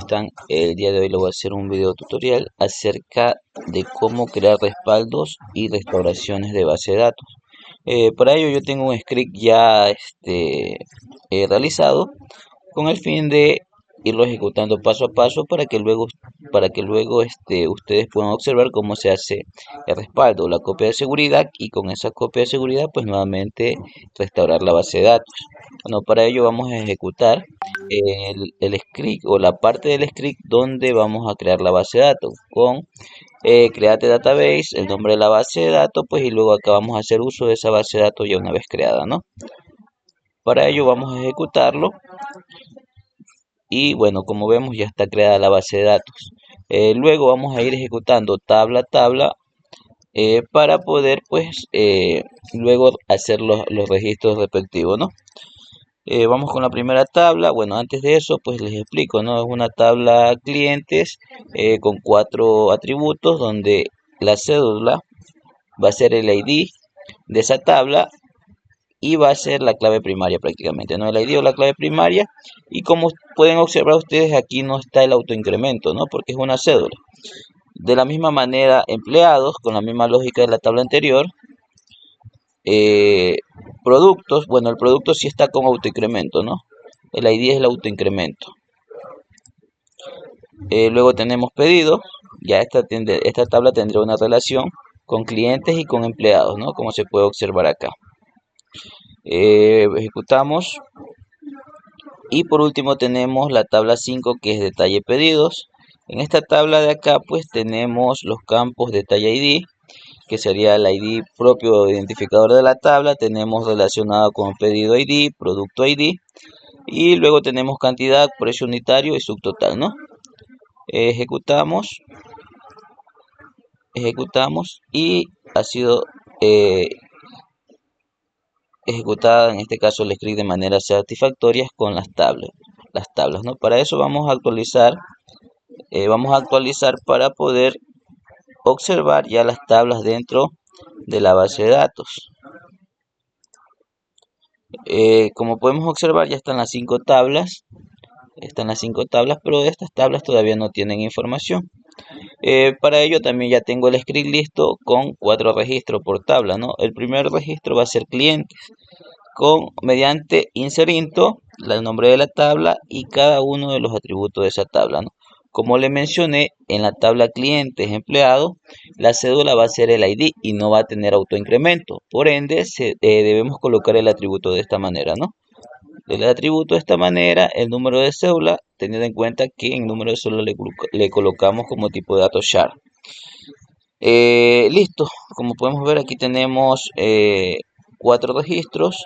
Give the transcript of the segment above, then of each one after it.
están? El día de hoy les voy a hacer un video tutorial acerca de cómo crear respaldos y restauraciones de base de datos. Para ello yo tengo un script ya realizado con el fin de irlo ejecutando paso a paso para que luego ustedes puedan observar cómo se hace el respaldo, la copia de seguridad, y con esa copia de seguridad pues nuevamente restaurar la base de datos. Bueno, para ello vamos a ejecutar el script o la parte del script donde vamos a crear la base de datos con create database, el nombre de la base de datos, pues, y luego acá vamos a hacer uso de esa base de datos ya una vez creada, ¿no? Para ello vamos a ejecutarlo y bueno, como vemos ya está creada la base de datos. Luego vamos a ir ejecutando tabla a tabla para poder luego hacer los registros respectivos, ¿no? Vamos con la primera tabla. Bueno, antes de eso pues les explico, ¿no? Es una tabla clientes con 4 atributos donde la cédula va a ser el ID de esa tabla y va a ser la clave primaria prácticamente, ¿no? El ID o la clave primaria. Y como pueden observar ustedes, aquí no está el autoincremento, ¿no? Porque es una cédula. De la misma manera, empleados, con la misma lógica de la tabla anterior. Productos, bueno, el producto sí está con autoincremento, ¿no? El ID es el autoincremento. Luego tenemos pedido. Ya esta tabla tendrá una relación con clientes y con empleados, ¿no? Como se puede observar acá. Ejecutamos. Y por último tenemos la tabla 5, que es detalle pedidos. En esta tabla de acá pues tenemos los campos detalle ID, que sería el ID propio identificador de la tabla. Tenemos relacionado con pedido ID, producto ID, y luego tenemos cantidad, precio unitario y subtotal, ¿no? Ejecutamos y ha sido ejecutada en este caso el script de manera satisfactoria con las tablas, ¿no? Para eso vamos a actualizar para poder observar ya las tablas dentro de la base de datos. Como podemos observar, ya están las 5 tablas. Pero estas tablas todavía no tienen información. Para ello también ya tengo el script listo con 4 registros por tabla, ¿no? El primer registro va a ser clientes, mediante insert into, el nombre de la tabla y cada uno de los atributos de esa tabla, ¿no? Como le mencioné, en la tabla clientes empleado, la cédula va a ser el ID y no va a tener autoincremento. Por ende, debemos colocar el atributo de esta manera, ¿no? El atributo de esta manera, el número de cédula, teniendo en cuenta que en número de cédula le colocamos como tipo de datos char. Listo, como podemos ver aquí tenemos 4 registros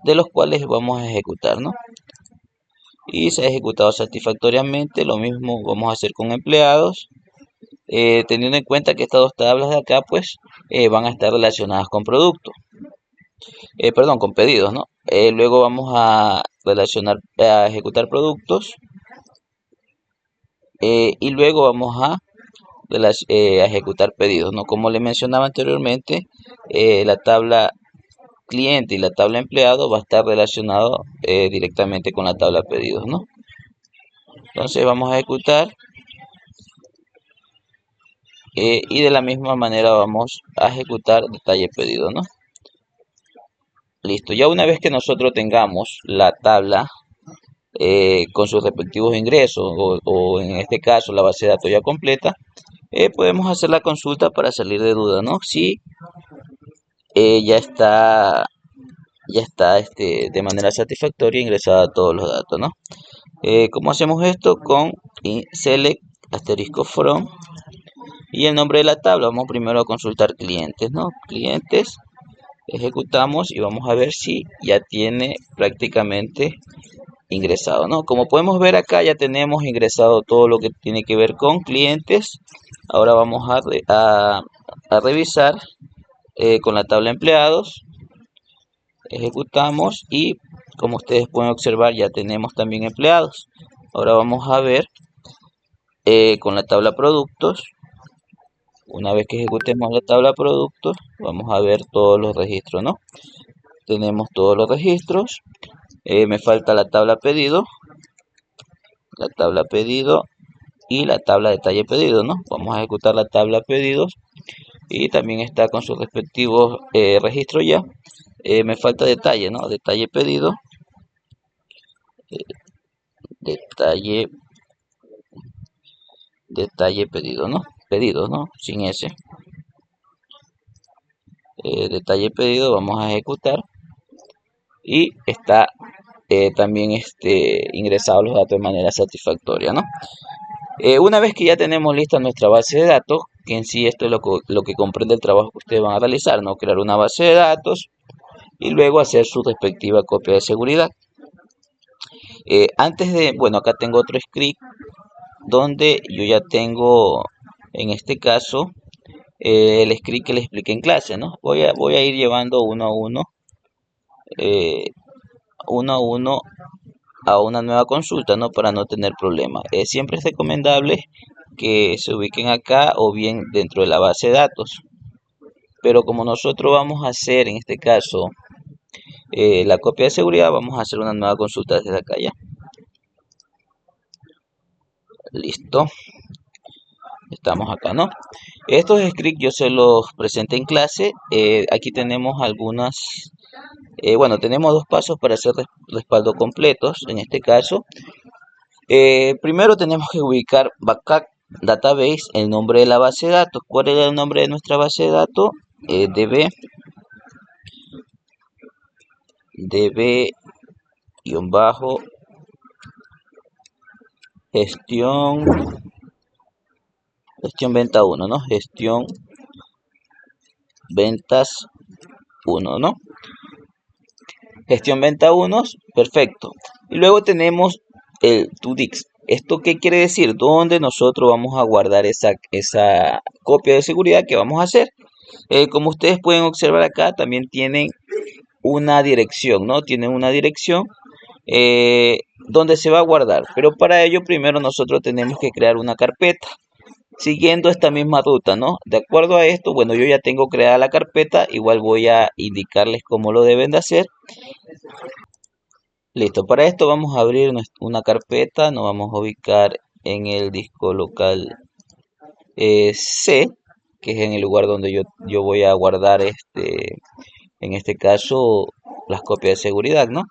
de los cuales vamos a ejecutar, ¿no? Y se ha ejecutado satisfactoriamente. Lo mismo vamos a hacer con empleados, teniendo en cuenta que estas 2 tablas de acá pues van a estar relacionadas con productos, perdón, con pedidos, ¿no? Luego vamos a ejecutar productos, y luego vamos a ejecutar pedidos, ¿no? Como le mencionaba anteriormente, la tabla cliente y la tabla empleado va a estar relacionado directamente con la tabla pedidos, ¿no? Entonces vamos a ejecutar y de la misma manera vamos a ejecutar detalle pedido, ¿no? Listo, ya una vez que nosotros tengamos la tabla con sus respectivos ingresos o en este caso la base de datos ya completa, podemos hacer la consulta para salir de duda, ¿no? Si ya está de manera satisfactoria ingresada todos los datos, ¿no? ¿Cómo hacemos esto? Con select asterisco from y el nombre de la tabla. Vamos primero a consultar clientes, ¿no? Clientes, ejecutamos y vamos a ver si ya tiene prácticamente ingresado, ¿no? Como podemos ver acá ya tenemos ingresado todo lo que tiene que ver con clientes. Ahora vamos a revisar con la tabla empleados. Ejecutamos y como ustedes pueden observar ya tenemos también empleados. Ahora vamos a ver con la tabla productos. Una vez que ejecutemos la tabla productos vamos a ver todos los registros, ¿no? Tenemos todos los registros. Me falta la tabla pedido. la tabla pedido y la tabla detalle pedido, ¿no? Vamos a ejecutar la tabla pedidos y también está con sus respectivos registros ya. Me falta detalle, ¿no? Detalle pedido, detalle, detalle pedido, ¿no? Pedidos, ¿no? Sin ese. Detalle pedido, vamos a ejecutar y está también ingresado los datos de manera satisfactoria, ¿no? Una vez que ya tenemos lista nuestra base de datos, que en sí esto es lo que comprende el trabajo que ustedes van a realizar, ¿no? Crear una base de datos y luego hacer su respectiva copia de seguridad. Bueno, acá tengo otro script donde yo ya tengo, en este caso, el script que les expliqué en clase, ¿no? Voy a ir llevando eh, uno a uno a una nueva consulta, ¿no? Para no tener problemas. Siempre es recomendable que se ubiquen acá o bien dentro de la base de datos. Pero como nosotros vamos a hacer en este caso la copia de seguridad, vamos a hacer una nueva consulta desde acá ya. Listo. Estamos acá, ¿no? Estos scripts yo se los presenté en clase. Aquí tenemos algunas. Bueno, tenemos dos pasos para hacer respaldo completos. En este caso, primero tenemos que ubicar backup database, el nombre de la base de datos. ¿Cuál era el nombre de nuestra base de datos? db gestión venta 1, ¿no? Gestión ventas 1, ¿no? Gestión venta 1, perfecto. Y luego tenemos el TODIX. ¿Esto qué quiere decir? ¿Dónde nosotros vamos a guardar esa copia de seguridad que vamos a hacer? Como ustedes pueden observar acá, también tienen una dirección, ¿no? Tienen una dirección donde se va a guardar. Pero para ello primero nosotros tenemos que crear una carpeta siguiendo esta misma ruta, ¿no? De acuerdo a esto, bueno, yo ya tengo creada la carpeta, igual voy a indicarles cómo lo deben de hacer. Listo, para esto vamos a abrir una carpeta, nos vamos a ubicar en el disco local C, que es en el lugar donde yo voy a guardar en este caso las copias de seguridad, ¿no?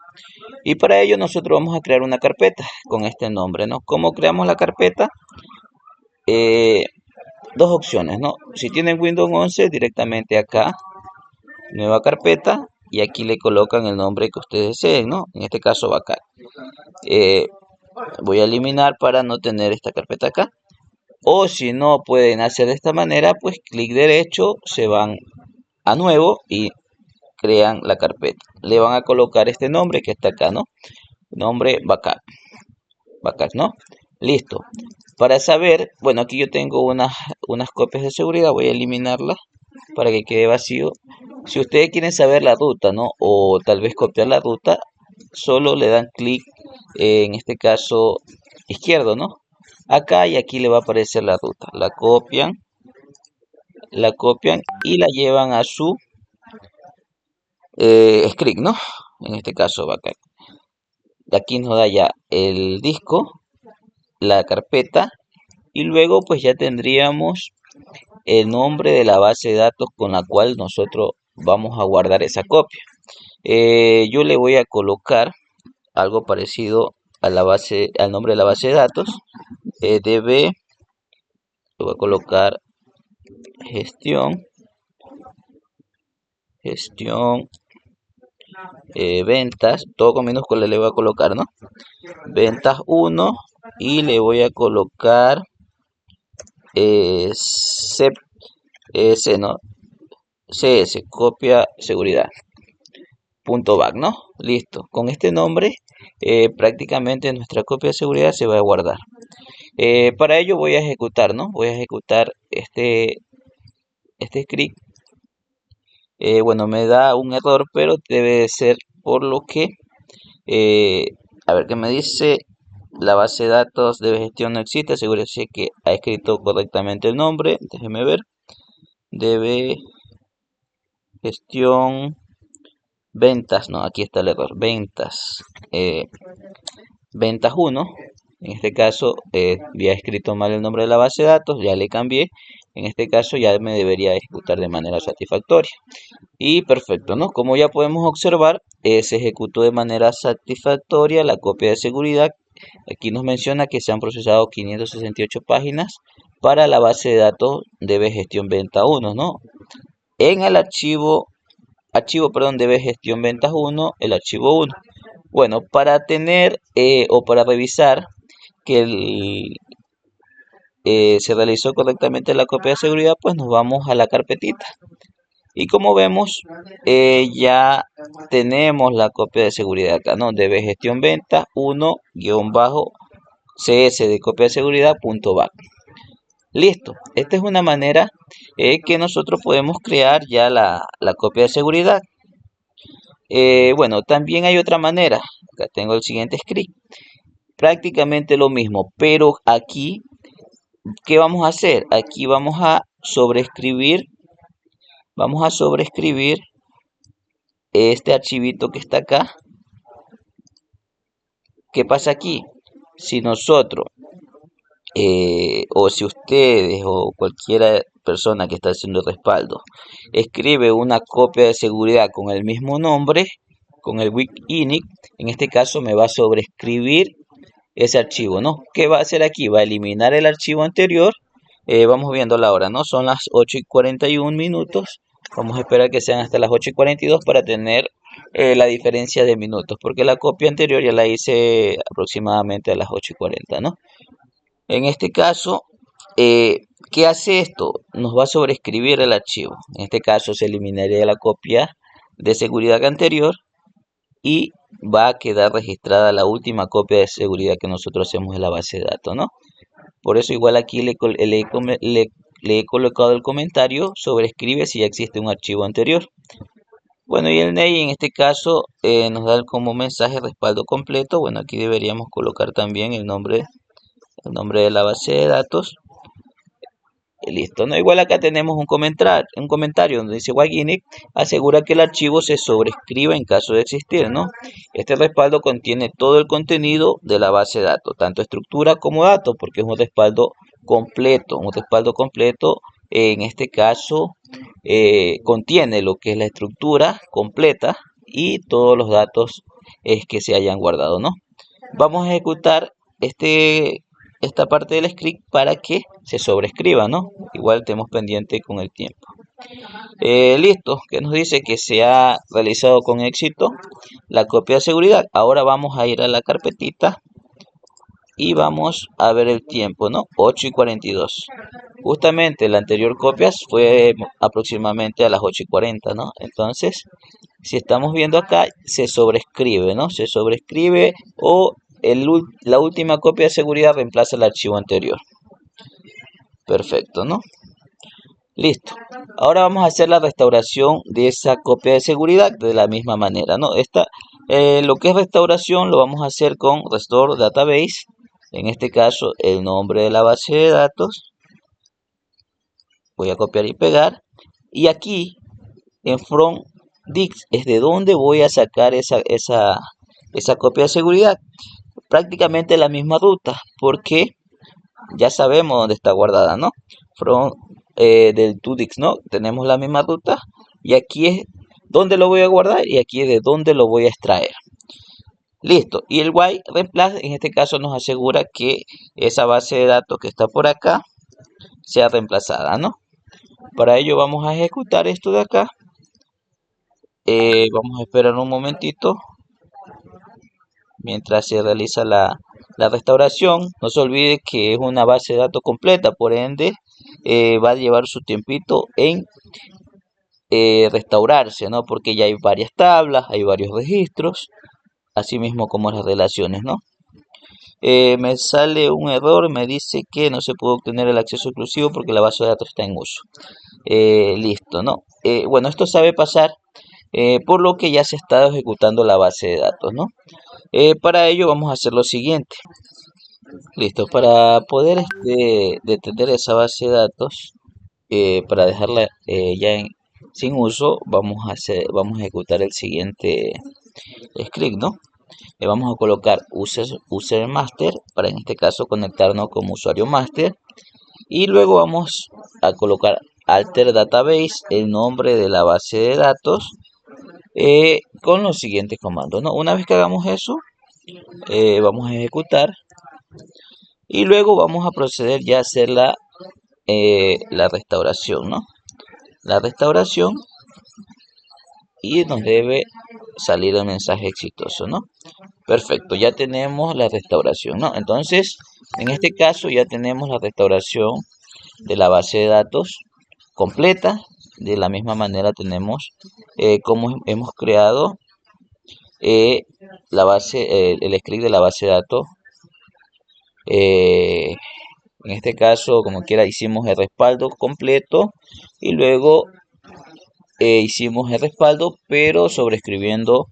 Y para ello nosotros vamos a crear una carpeta con este nombre, ¿no? ¿Cómo creamos la carpeta? Dos opciones, ¿no? Si tienen Windows 11, directamente acá, nueva carpeta, y aquí le colocan el nombre que ustedes deseen, ¿no? En este caso, backup. Voy a eliminar para no tener esta carpeta acá. O si no pueden hacer de esta manera, pues clic derecho, se van a nuevo y crean la carpeta. Le van a colocar este nombre que está acá, ¿no? Nombre backup. Backup, ¿no? Listo. Para saber, bueno, aquí yo tengo unas copias de seguridad, voy a eliminarlas para que quede vacío. Si ustedes quieren saber la ruta, ¿no? O tal vez copiar la ruta, solo le dan clic, en este caso izquierdo, ¿no? Acá y aquí le va a aparecer la ruta. La copian y la llevan a su script, ¿no? En este caso va acá. Aquí nos da ya el disco, la carpeta y luego pues ya tendríamos el nombre de la base de datos con la cual nosotros vamos a guardar esa copia. Yo le voy a colocar algo parecido a al nombre de la base de datos. db, le voy a colocar gestión ventas, todo con minúsculas le voy a colocar, ¿no? Ventas 1 y le voy a colocar C, ¿no? CS, copia seguridad. .back, ¿no? Listo. Con este nombre prácticamente nuestra copia de seguridad se va a guardar. Para ello voy a ejecutar, ¿no? Voy a ejecutar este script. Bueno, me da un error, pero debe de ser por lo que, a ver qué me dice. La base de datos de gestión no existe, asegúrese que ha escrito correctamente el nombre. Déjeme ver. Debe gestión ventas, no, aquí está el error. Ventas. Ventas 1. En este caso, había escrito mal el nombre de la base de datos, ya le cambié. En este caso ya me debería ejecutar de manera satisfactoria. Y perfecto, ¿no? Como ya podemos observar, se ejecutó de manera satisfactoria la copia de seguridad. Aquí nos menciona que se han procesado 568 páginas para la base de datos de gestión venta 1, ¿no? En el archivo de gestión ventas 1, el archivo 1. Bueno, para tener o para revisar que se realizó correctamente la copia de seguridad, pues nos vamos a la carpetita. Y como vemos, ya tenemos la copia de seguridad acá, ¿no? Debe gestión venta 1-cs de copia de seguridad .back. Listo. Esta es una manera que nosotros podemos crear ya la copia de seguridad. Bueno, también hay otra manera. Acá tengo el siguiente script. Prácticamente lo mismo, pero aquí, ¿qué vamos a hacer? Aquí vamos a sobreescribir este archivito que está acá. ¿Qué pasa aquí? Si nosotros, o si ustedes o cualquier persona que está haciendo el respaldo, escribe una copia de seguridad con el mismo nombre, con el WIC-INIC, en este caso me va a sobreescribir ese archivo, ¿no? ¿Qué va a hacer aquí? Va a eliminar el archivo anterior. Vamos viendo la hora, ¿no? Son las 8:41 minutos. Vamos a esperar que sean hasta las 8:42 para tener la diferencia de minutos, porque la copia anterior ya la hice aproximadamente a las 8:40, ¿no? En este caso, ¿qué hace esto? Nos va a sobreescribir el archivo. En este caso se eliminaría la copia de seguridad anterior y va a quedar registrada la última copia de seguridad que nosotros hacemos en la base de datos, ¿no? Por eso igual aquí le he colocado el comentario, sobrescribe si ya existe un archivo anterior. Bueno, y el NEI en este caso nos da como mensaje respaldo completo. Bueno, aquí deberíamos colocar también el nombre de la base de datos. Y listo, ¿no? Igual acá tenemos un comentario donde dice Waginic asegura que el archivo se sobrescriba en caso de existir, ¿no? Este respaldo contiene todo el contenido de la base de datos, tanto estructura como datos, porque es un respaldo completo. Un respaldo completo, en este caso, contiene lo que es la estructura completa y todos los datos que se hayan guardado, ¿no? Vamos a ejecutar esta parte del script para que se sobrescriba, ¿no? Igual tenemos pendiente con el tiempo. Listo, que nos dice que se ha realizado con éxito la copia de seguridad. Ahora vamos a ir a la carpetita y vamos a ver el tiempo, ¿no? 8:42. Justamente la anterior copia fue aproximadamente a las 8:40, ¿no? Entonces, si estamos viendo acá, se sobrescribe, ¿no? Se sobrescribe o la última copia de seguridad reemplaza el archivo anterior. Perfecto, ¿no? Listo. Ahora vamos a hacer la restauración de esa copia de seguridad de la misma manera, ¿no? Lo que es restauración lo vamos a hacer con Restore Database. En este caso, el nombre de la base de datos. Voy a copiar y pegar. Y aquí, en From Dix, es de donde voy a sacar esa copia de seguridad. Prácticamente la misma ruta, porque ya sabemos dónde está guardada, ¿no? Del TODIX, ¿no? Tenemos la misma ruta y aquí es donde lo voy a guardar y aquí es de donde lo voy a extraer. Listo. Y el while reemplace en este caso nos asegura que esa base de datos que está por acá sea reemplazada, ¿no? Para ello vamos a ejecutar esto de acá. Vamos a esperar un momentito mientras se realiza la restauración. No se olvide que es una base de datos completa, por ende va a llevar su tiempito en restaurarse, ¿no? Porque ya hay varias tablas, hay varios registros, así mismo como las relaciones, ¿no? Me sale un error, me dice que no se puede obtener el acceso exclusivo porque la base de datos está en uso. Listo, ¿no? Bueno, esto sabe pasar por lo que ya se está ejecutando la base de datos, ¿no? Para ello vamos a hacer lo siguiente. Listo, para poder detener esa base de datos, para dejarla sin uso, vamos a ejecutar el siguiente script, ¿no? Le vamos a colocar user master para en este caso conectarnos como usuario master. Y luego vamos a colocar alter database, el nombre de la base de datos, con los siguientes comandos, ¿no? Una vez que hagamos eso, vamos a ejecutar y luego vamos a proceder ya a hacer la restauración, ¿no? La restauración, y nos debe salir el mensaje exitoso, ¿no? Perfecto, ya tenemos la restauración, ¿no? Entonces, en este caso ya tenemos la restauración de la base de datos completa. De la misma manera tenemos cómo hemos creado eh, el script de la base de datos. En este caso, como quiera, hicimos el respaldo completo y luego hicimos el respaldo, pero sobreescribiendo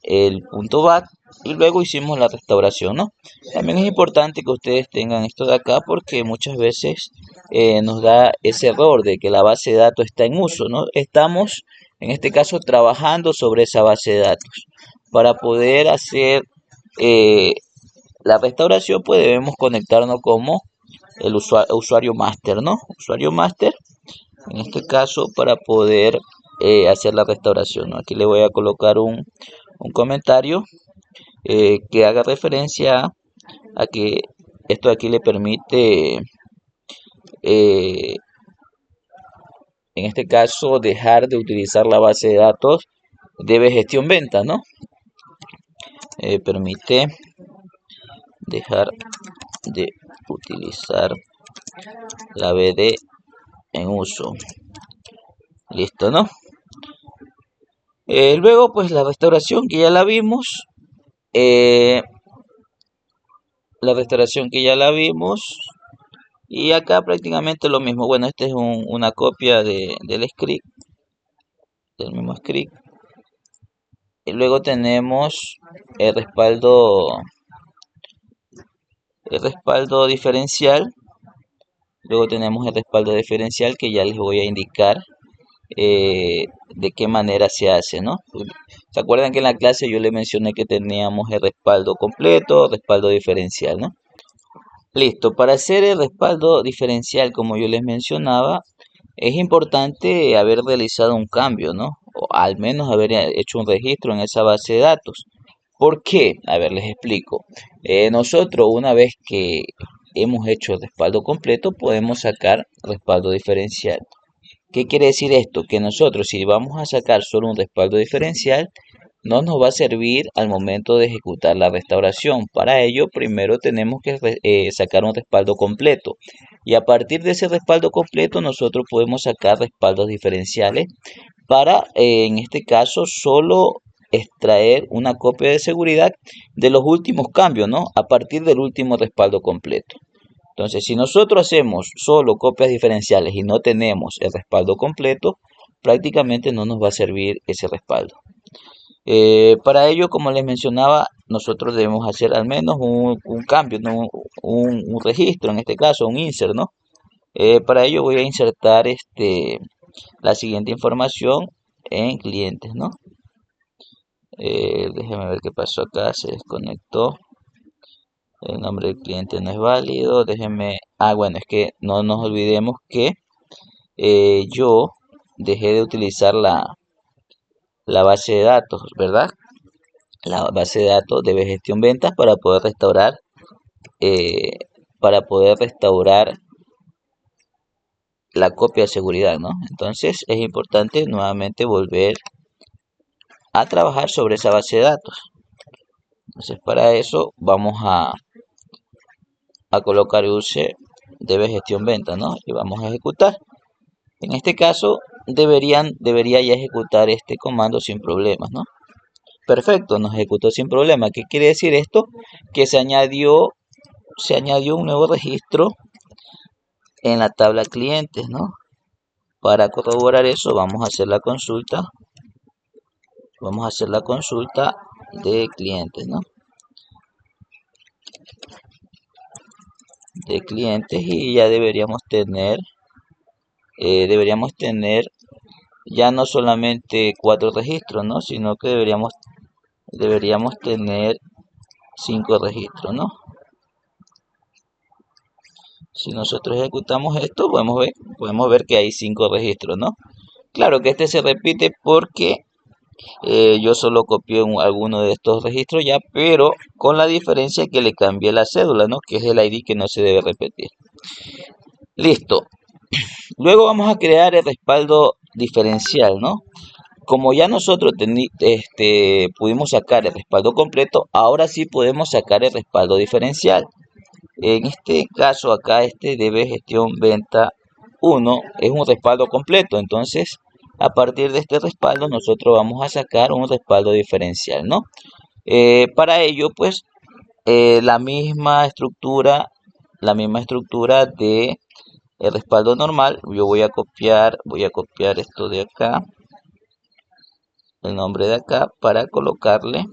el punto back, y luego hicimos la restauración, ¿no? También es importante que ustedes tengan esto de acá porque muchas veces nos da ese error de que la base de datos está en uso, ¿no? Estamos en este caso trabajando sobre esa base de datos. Para poder hacer eh, la restauración, pues debemos conectarnos como el usuario master, ¿no? Usuario master, en este caso, para poder hacer la restauración, ¿no? Aquí le voy a colocar un comentario que haga referencia a que esto aquí le permite, en este caso, dejar de utilizar la base de datos de gestión venta, ¿no? Permite dejar de utilizar la BD en uso. Listo, ¿no? Luego, pues la restauración que ya la vimos. eh, la restauración que ya la vimos. Y acá prácticamente lo mismo. Bueno, este es una copia del script, del mismo script. Y luego tenemos el respaldo diferencial. Luego tenemos el respaldo diferencial que ya les voy a indicar de qué manera se hace, ¿no? ¿Se acuerdan que en la clase yo les mencioné que teníamos el respaldo completo, respaldo diferencial, ¿no? Listo, para hacer el respaldo diferencial, como yo les mencionaba, es importante haber realizado un cambio, ¿no? O al menos haber hecho un registro en esa base de datos. ¿Por qué? A ver, les explico. Nosotros, una vez que hemos hecho el respaldo completo, podemos sacar respaldo diferencial. ¿Qué quiere decir esto? Que nosotros, si vamos a sacar solo un respaldo diferencial, no nos va a servir al momento de ejecutar la restauración. Para ello, primero tenemos que sacar un respaldo completo. Y a partir de ese respaldo completo, nosotros podemos sacar respaldos diferenciales para, en este caso, solo extraer una copia de seguridad de los últimos cambios, ¿no? A partir del último respaldo completo. Entonces, si nosotros hacemos solo copias diferenciales y no tenemos el respaldo completo, prácticamente no nos va a servir ese respaldo. Para ello, como les mencionaba, nosotros debemos hacer al menos un cambio, ¿no? un registro, en este caso, un insert, ¿no? Para ello voy a insertar la siguiente información en clientes, ¿no? Déjenme ver qué pasó acá, se desconectó. El nombre del cliente no es válido. Déjenme. Bueno, es que no nos olvidemos que yo dejé de utilizar la base de datos, ¿verdad? La base de datos de gestión ventas eh, para poder restaurar la copia de seguridad, ¿no? Entonces es importante nuevamente volver a trabajar sobre esa base de datos. Entonces para eso vamos a colocar use debe gestión venta, ¿no? Y vamos a ejecutar. En este caso debería ya ejecutar este comando sin problemas, ¿no? Perfecto, nos ejecutó sin problema. ¿Qué quiere decir esto? Que se añadió un nuevo registro en la tabla clientes, ¿no? Para corroborar eso vamos a hacer la consulta. Vamos a hacer la consulta de clientes, ¿no? De clientes, y ya deberíamos tener ya no solamente 4 registros, ¿no? Sino que deberíamos deberíamos tener 5 registros, ¿no? Si nosotros ejecutamos esto, podemos ver que hay 5 registros, ¿no? Claro que este se repite porque yo solo copié alguno de estos registros ya, pero con la diferencia que le cambié la cédula, ¿no? Que es el ID que no se debe repetir. Listo. Luego vamos a crear el respaldo diferencial, ¿no? Como ya nosotros pudimos sacar el respaldo completo, ahora sí podemos sacar el respaldo diferencial. En este caso acá DB gestión venta 1 es un respaldo completo, entonces a partir de este respaldo nosotros vamos a sacar un respaldo diferencial, ¿no? Para ello pues la misma estructura de el respaldo normal. Yo voy a copiar esto de acá, el nombre de acá, para colocarle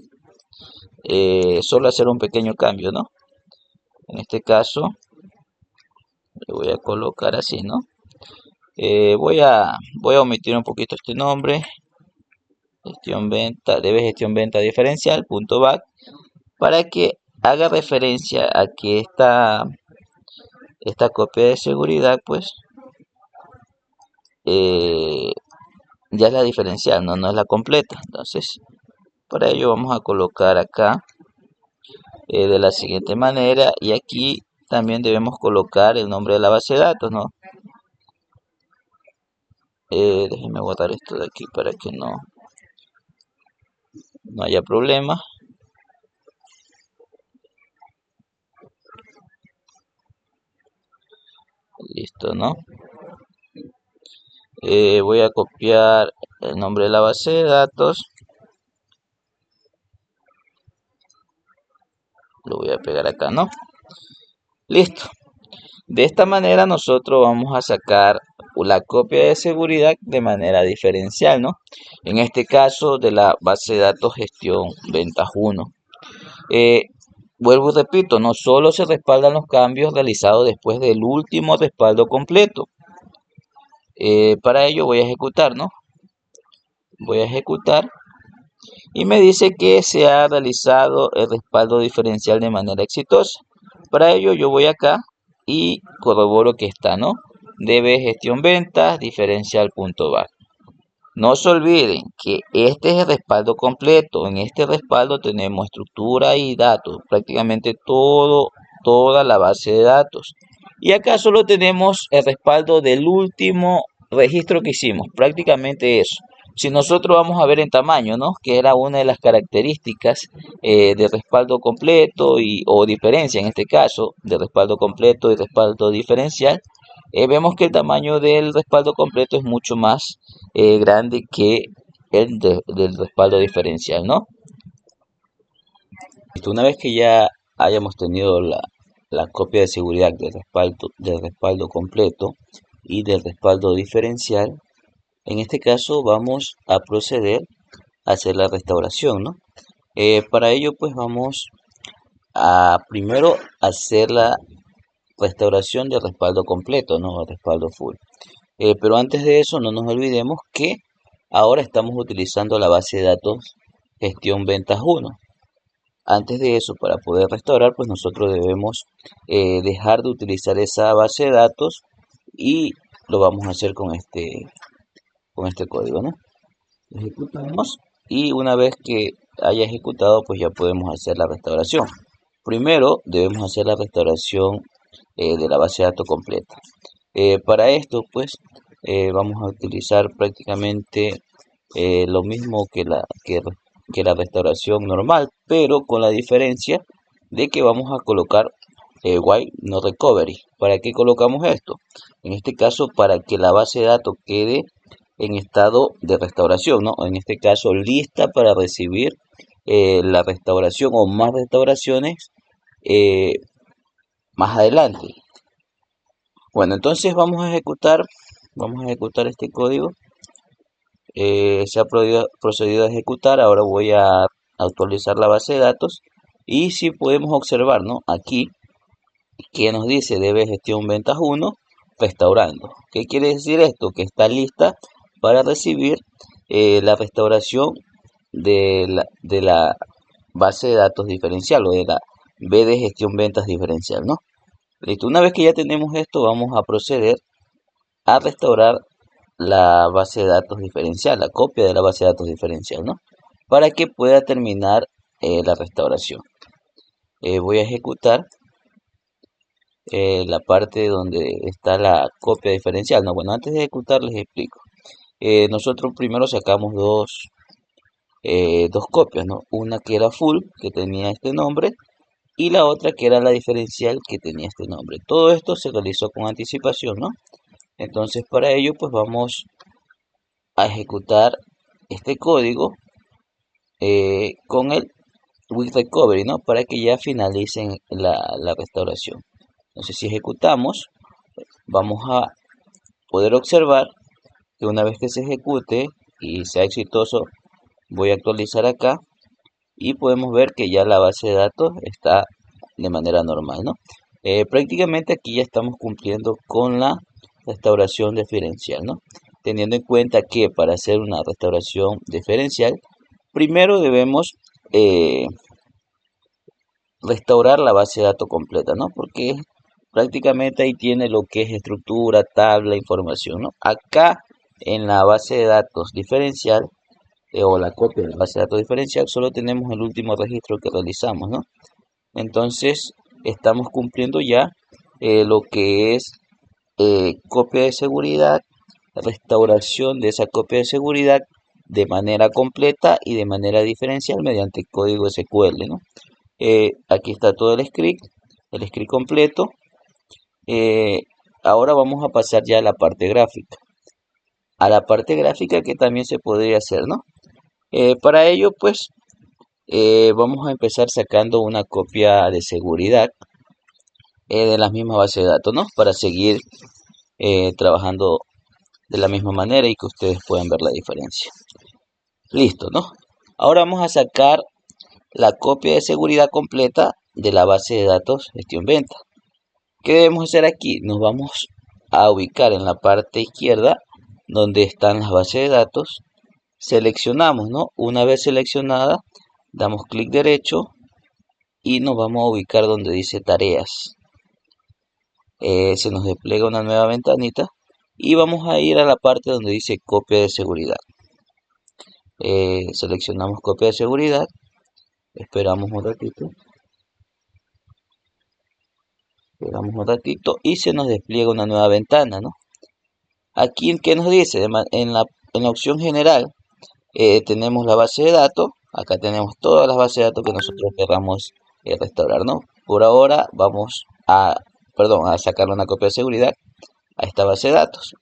solo hacer un pequeño cambio, ¿no? En este caso le voy a colocar así, ¿no? Voy a omitir un poquito este nombre, gestión venta diferencial punto back, para que haga referencia a que esta copia de seguridad pues ya es la diferencial, no es la completa. Entonces para ello vamos a colocar acá de la siguiente manera, y aquí también debemos colocar el nombre de la base de datos, ¿no? Déjenme guardar esto de aquí para que no haya problema. Listo, ¿no? Voy a copiar el nombre de la base de datos, lo voy a pegar acá, ¿no? Listo. De esta manera nosotros vamos a sacar la copia de seguridad de manera diferencial, ¿no? En este caso de la base de datos gestión ventas 1. Vuelvo y repito, no solo se respaldan los cambios realizados después del último respaldo completo. Para ello voy a ejecutar, ¿no? Voy a ejecutar y me dice que se ha realizado el respaldo diferencial de manera exitosa. Para ello yo voy acá y corroboro que está, ¿no? DB gestión ventas diferencial.bar. No se olviden que este es el respaldo completo. En este respaldo tenemos estructura y datos, prácticamente toda la base de datos. Y acá solo tenemos el respaldo del último registro que hicimos, prácticamente eso. Si nosotros vamos a ver en tamaño, ¿no? Que era una de las características de respaldo completo o diferencia en este caso, de respaldo completo y respaldo diferencial, vemos que el tamaño del respaldo completo es mucho más grande que del respaldo diferencial, ¿no? Una vez que ya hayamos tenido la copia de seguridad del respaldo completo y del respaldo diferencial, en este caso vamos a proceder a hacer la restauración, ¿no? Para ello pues vamos a primero hacer la restauración del respaldo completo, ¿no? El respaldo full. Pero antes de eso no nos olvidemos que ahora estamos utilizando la base de datos gestión ventas 1. Antes de eso, para poder restaurar, pues nosotros debemos dejar de utilizar esa base de datos, y lo vamos a hacer con este código, ¿no? Ejecutamos y una vez que haya ejecutado, pues ya podemos hacer la restauración. Primero debemos hacer la restauración de la base de datos completa. Para esto, pues vamos a utilizar prácticamente lo mismo que la restauración normal, pero con la diferencia de que vamos a colocar while no recovery. ¿Para qué colocamos esto? En este caso, para que la base de datos quede en estado de restauración, ¿no? En este caso, lista para recibir la restauración o más restauraciones más adelante. Bueno, entonces vamos a ejecutar este código. Se ha procedido a ejecutar. Ahora voy a actualizar la base de datos y si podemos observar, ¿no? Aquí que nos dice DB gestión ventas 1 restaurando. ¿Qué quiere decir esto? Que está lista para recibir la restauración de base de datos diferencial o de la B de gestión ventas diferencial, ¿no? Listo, una vez que ya tenemos esto, vamos a proceder a restaurar la base de datos diferencial, la copia de la base de datos diferencial, ¿no? Para que pueda terminar la restauración. Voy a ejecutar la parte donde está la copia diferencial, ¿no? Bueno, antes de ejecutar les explico. Nosotros primero sacamos dos copias, ¿no? Una que era full, que tenía este nombre, y la otra que era la diferencial, que tenía este nombre. Todo esto se realizó con anticipación, ¿no? Entonces para ello pues vamos a ejecutar este código con el with recovery, ¿no? Para que ya finalicen la restauración. Entonces si ejecutamos, vamos a poder observar que una vez que se ejecute y sea exitoso, voy a actualizar acá y podemos ver que ya la base de datos está de manera normal, ¿no? Prácticamente aquí ya estamos cumpliendo con la restauración diferencial, ¿no? Teniendo en cuenta que para hacer una restauración diferencial, primero debemos restaurar la base de datos completa, ¿no? Porque prácticamente ahí tiene lo que es estructura, tabla, información, ¿no? Acá en la base de datos diferencial o la copia de la base de datos diferencial solo tenemos el último registro que realizamos, ¿no? Entonces estamos cumpliendo ya lo que es copia de seguridad, restauración de esa copia de seguridad de manera completa y de manera diferencial mediante código SQL, ¿no? Aquí está todo el script completo. Ahora vamos a pasar ya a la parte gráfica. A la parte gráfica que también se podría hacer, ¿no? Para ello, pues, vamos a empezar sacando una copia de seguridad de la misma base de datos, ¿no? Para seguir trabajando de la misma manera y que ustedes puedan ver la diferencia. Listo, ¿no? Ahora vamos a sacar la copia de seguridad completa de la base de datos gestión venta. ¿Qué debemos hacer aquí? Nos vamos a ubicar en la parte izquierda donde están las bases de datos. Seleccionamos, ¿no? Una vez seleccionada, damos clic derecho y nos vamos a ubicar donde dice tareas. Se nos despliega una nueva ventanita y vamos a ir a la parte donde dice copia de seguridad. Seleccionamos copia de seguridad, esperamos un ratito y se nos despliega una nueva ventana, ¿no? Aquí en que nos dice, en la opción general tenemos la base de datos. Acá tenemos todas las bases de datos que nosotros queramos restaurar, ¿no? Por ahora vamos a sacar una copia de seguridad a esta base de datos.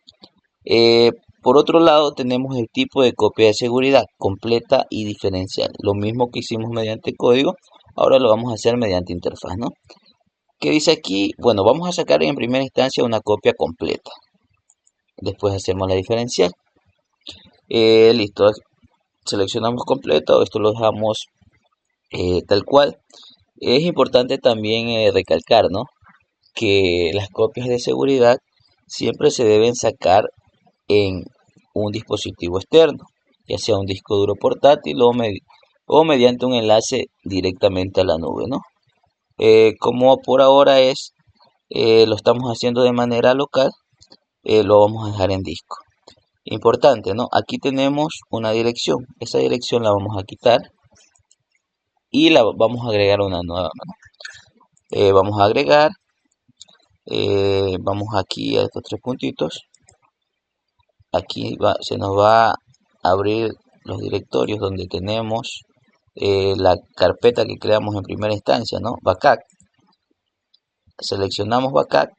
Por otro lado tenemos el tipo de copia de seguridad completa y diferencial. Lo mismo que hicimos mediante código, ahora lo vamos a hacer mediante interfaz, ¿no? ¿Qué dice aquí? Bueno, vamos a sacar en primera instancia una copia completa. Después hacemos la diferencial. Listo. Seleccionamos completo. Esto lo dejamos tal cual. Es importante también recalcar, ¿no? Que las copias de seguridad siempre se deben sacar en un dispositivo externo, ya sea un disco duro portátil o mediante un enlace directamente a la nube, ¿no? Como por ahora lo estamos haciendo de manera local, lo vamos a dejar en disco. Importante, ¿no? Aquí tenemos una dirección. Esa dirección la vamos a quitar y la vamos a agregar una nueva, ¿no? Vamos a agregar, vamos aquí a estos tres puntitos. Aquí se nos va a abrir los directorios donde tenemos la carpeta que creamos en primera instancia, ¿no? Backup. Seleccionamos backup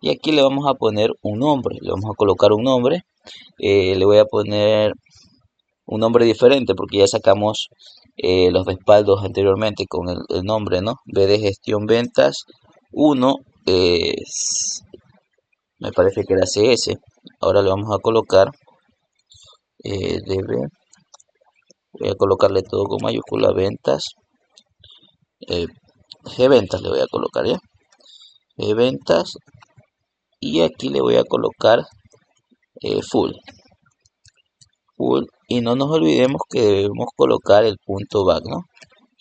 y aquí le vamos a poner un nombre. Le vamos a colocar un nombre. Le voy a poner un nombre diferente porque ya sacamos los respaldos anteriormente con el nombre, ¿no? B de gestión ventas 1, me parece que era CS. Ahora le vamos a colocar DB, voy a colocarle todo con mayúscula, ventas, G ventas le voy a colocar, ya, G ventas, y aquí le voy a colocar full, y no nos olvidemos que debemos colocar el punto back, ¿no?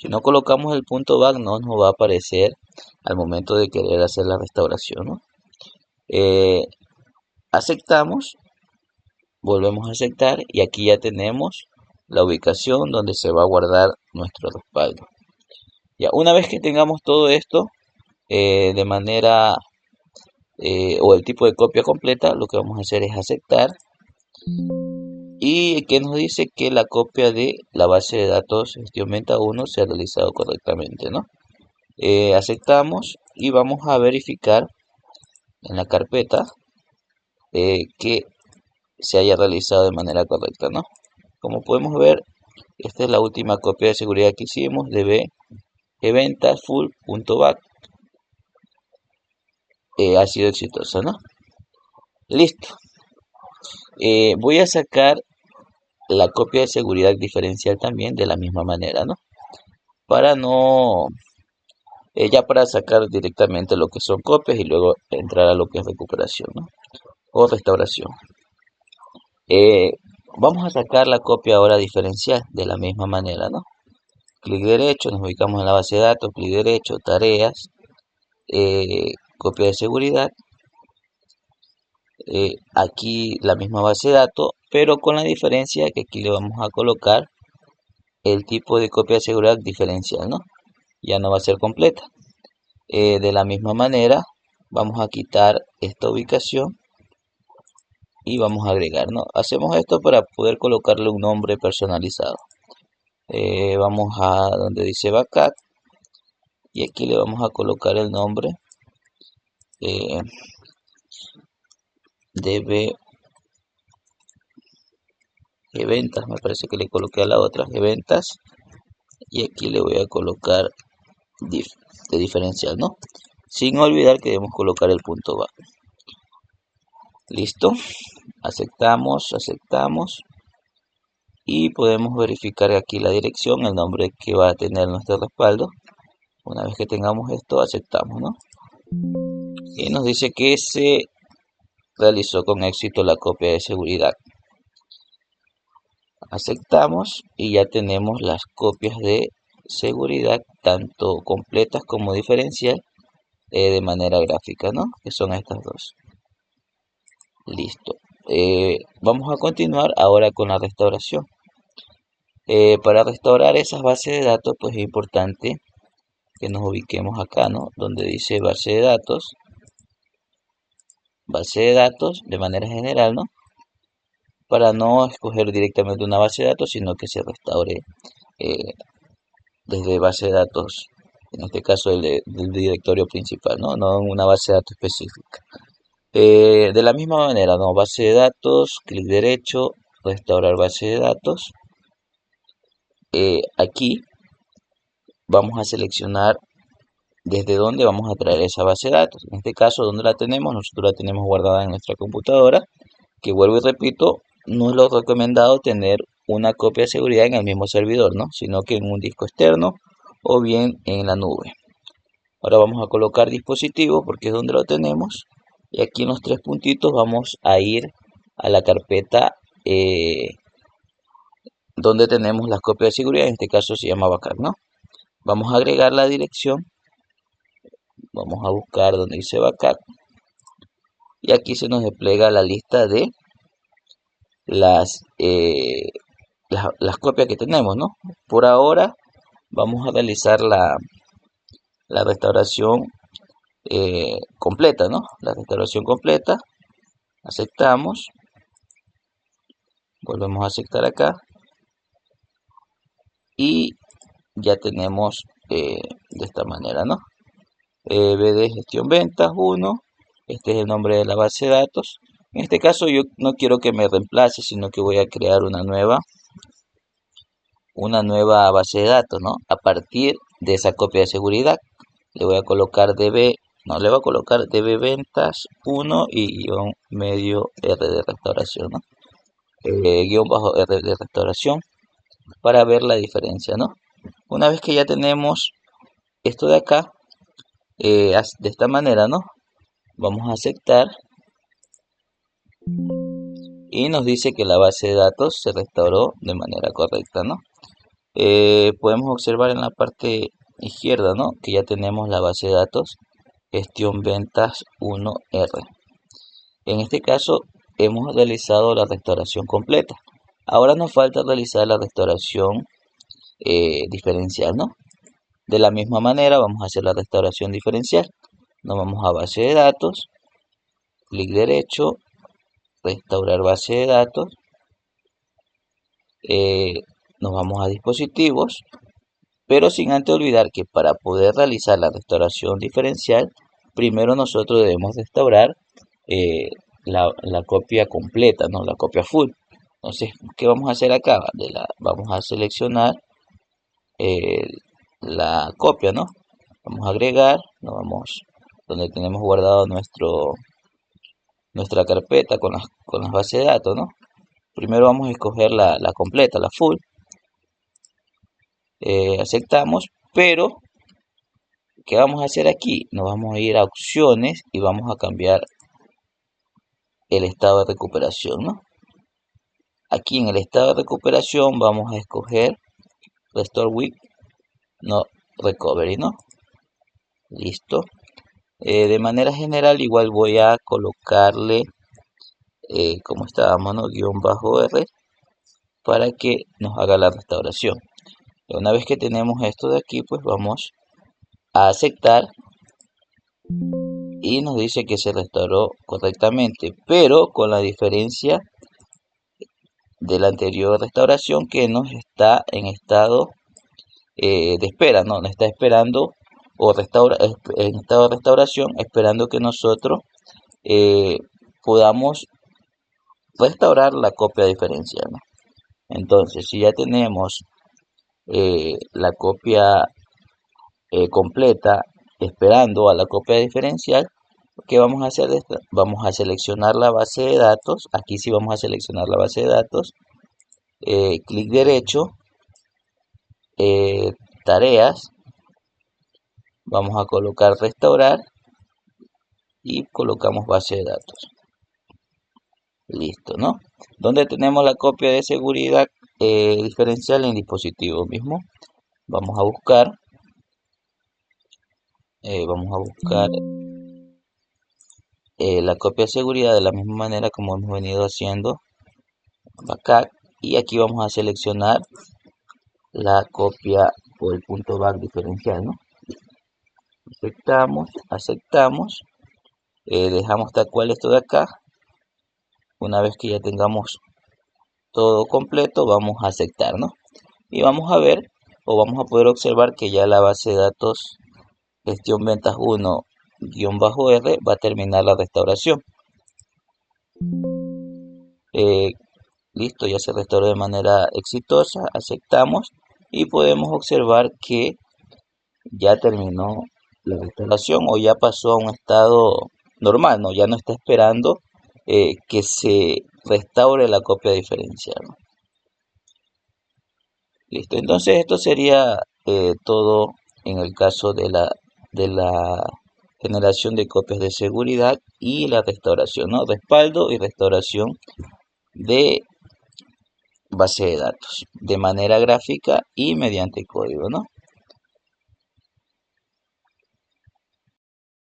Si no colocamos el punto back, no nos va a aparecer al momento de querer hacer la restauración, ¿no? Aceptamos, volvemos a aceptar y aquí ya tenemos la ubicación donde se va a guardar nuestro respaldo. Ya, una vez que tengamos todo esto de manera o el tipo de copia completa, lo que vamos a hacer es aceptar y que nos dice que la copia de la base de datos gestión venta 1 se ha realizado correctamente, ¿no? Aceptamos y vamos a verificar en la carpeta que se haya realizado de manera correcta, ¿no? Como podemos ver, esta es la última copia de seguridad que hicimos de eventas full.back. Ha sido exitosa, ¿no? Listo. Voy a sacar la copia de seguridad diferencial también de la misma manera, ¿no? Para no, ya para sacar directamente lo que son copias y luego entrar a lo que es recuperación, ¿no? O restauración. Vamos a sacar la copia ahora diferencial de la misma manera, ¿no? Clic derecho, nos ubicamos en la base de datos, clic derecho, tareas, copia de seguridad. Aquí la misma base de datos, pero con la diferencia que aquí le vamos a colocar el tipo de copia de seguridad diferencial, ¿no? Ya no va a ser completa. De la misma manera, vamos a quitar esta ubicación y vamos a agregar, ¿no? Hacemos esto para poder colocarle un nombre personalizado. Vamos a donde dice backup y aquí le vamos a colocar el nombre de eventas, me parece que le coloqué a la otra eventas y aquí le voy a colocar de diferencial, ¿no? Sin olvidar que debemos colocar el punto back. Listo, aceptamos y podemos verificar aquí la dirección, el nombre que va a tener nuestro respaldo. Una vez que tengamos esto, aceptamos, ¿no? Y nos dice que se realizó con éxito la copia de seguridad. Aceptamos y ya tenemos las copias de seguridad tanto completas como diferencial de manera gráfica, ¿no? Que son estas dos. Listo. Vamos a continuar ahora con la restauración. Para restaurar esas bases de datos, pues es importante que nos ubiquemos acá, ¿no? Donde dice base de datos de manera general, ¿no? Para no escoger directamente una base de datos, sino que se restaure desde base de datos, en este caso del directorio principal, ¿no? No en una base de datos específica. De la misma manera, ¿no? Base de datos, clic derecho, restaurar base de datos. Aquí vamos a seleccionar desde dónde vamos a traer esa base de datos. En este caso, ¿dónde la tenemos? Nosotros la tenemos guardada en nuestra computadora, que vuelvo y repito, no es lo recomendado tener una copia de seguridad en el mismo servidor, ¿no? Sino que en un disco externo o bien en la nube. Ahora vamos a colocar dispositivo porque es donde lo tenemos. Y aquí en los tres puntitos vamos a ir a la carpeta donde tenemos las copias de seguridad. En este caso se llama backup, ¿no? Vamos a agregar la dirección. Vamos a buscar donde dice backup. Y aquí se nos despliega la lista de las copias que tenemos, ¿no? Por ahora vamos a realizar la restauración completa, ¿no? La restauración completa. Aceptamos. Volvemos a aceptar acá. Y ya tenemos de esta manera, ¿no? BD gestión ventas 1. Este es el nombre de la base de datos. En este caso yo no quiero que me reemplace, sino que voy a crear una nueva base de datos, ¿no? A partir de esa copia de seguridad. Le voy a colocar le voy a colocar DB ventas 1 y guión medio R de restauración, ¿no? Guión bajo R de restauración para ver la diferencia, ¿no? Una vez que ya tenemos esto de acá, de esta manera, ¿no? Vamos a aceptar y nos dice que la base de datos se restauró de manera correcta, ¿no? Podemos observar en la parte izquierda, ¿no?, que ya tenemos la base de datos gestión ventas 1R. En este caso hemos realizado la restauración completa. Ahora nos falta realizar la restauración diferencial, ¿no? De la misma manera vamos a hacer la restauración diferencial. Nos vamos a base de datos, clic derecho, restaurar base de datos. Nos vamos a dispositivos, pero sin antes olvidar que para poder realizar la restauración diferencial, primero nosotros debemos restaurar la copia completa, ¿no?, la copia full. Entonces, ¿qué vamos a hacer acá? Vamos a seleccionar eh, la copia, ¿no? Vamos a agregar, nos vamos donde tenemos guardado nuestra carpeta con las bases de datos, ¿no? Primero vamos a escoger la completa, la full. Aceptamos, pero ¿qué vamos a hacer aquí? Nos vamos a ir a opciones y vamos a cambiar el estado de recuperación, ¿no? Aquí en el estado de recuperación vamos a escoger Restore with no Recovery, ¿no? Listo. De manera general igual voy a colocarle como estábamos, ¿no?, -R para que nos haga la restauración. Y una vez que tenemos esto de aquí, pues vamos a aceptar y nos dice que se restauró correctamente, pero con la diferencia de la anterior restauración que nos está en estado de espera, ¿no? Nos está esperando o en estado de restauración, esperando que nosotros podamos restaurar la copia diferencial, ¿no? Entonces, si ya tenemos la copia completa esperando a la copia diferencial, ¿qué vamos a hacer? Vamos a seleccionar la base de datos. Aquí sí vamos a seleccionar la base de datos. Clic derecho, tareas, vamos a colocar restaurar y colocamos base de datos. Listo, ¿no? Donde tenemos la copia de seguridad diferencial en dispositivo mismo. Vamos a buscar la copia de seguridad de la misma manera como hemos venido haciendo acá, y aquí vamos a seleccionar la copia o el punto back diferencial, ¿no? Aceptamos, dejamos tal cual esto de acá. Una vez que ya tengamos todo completo, vamos a aceptar, ¿no? Y vamos a ver o vamos a poder observar que ya la base de datos gestión ventas 1-R va a terminar la restauración. Listo, ya se restauró de manera exitosa. Aceptamos y podemos observar que ya terminó la restauración o ya pasó a un estado normal, ¿no? Ya no está esperando que se restaure la copia diferencial, ¿no? Listo, entonces esto sería todo en el caso de la generación de copias de seguridad y la restauración, ¿no? Respaldo y restauración de base de datos de manera gráfica y mediante código, ¿no?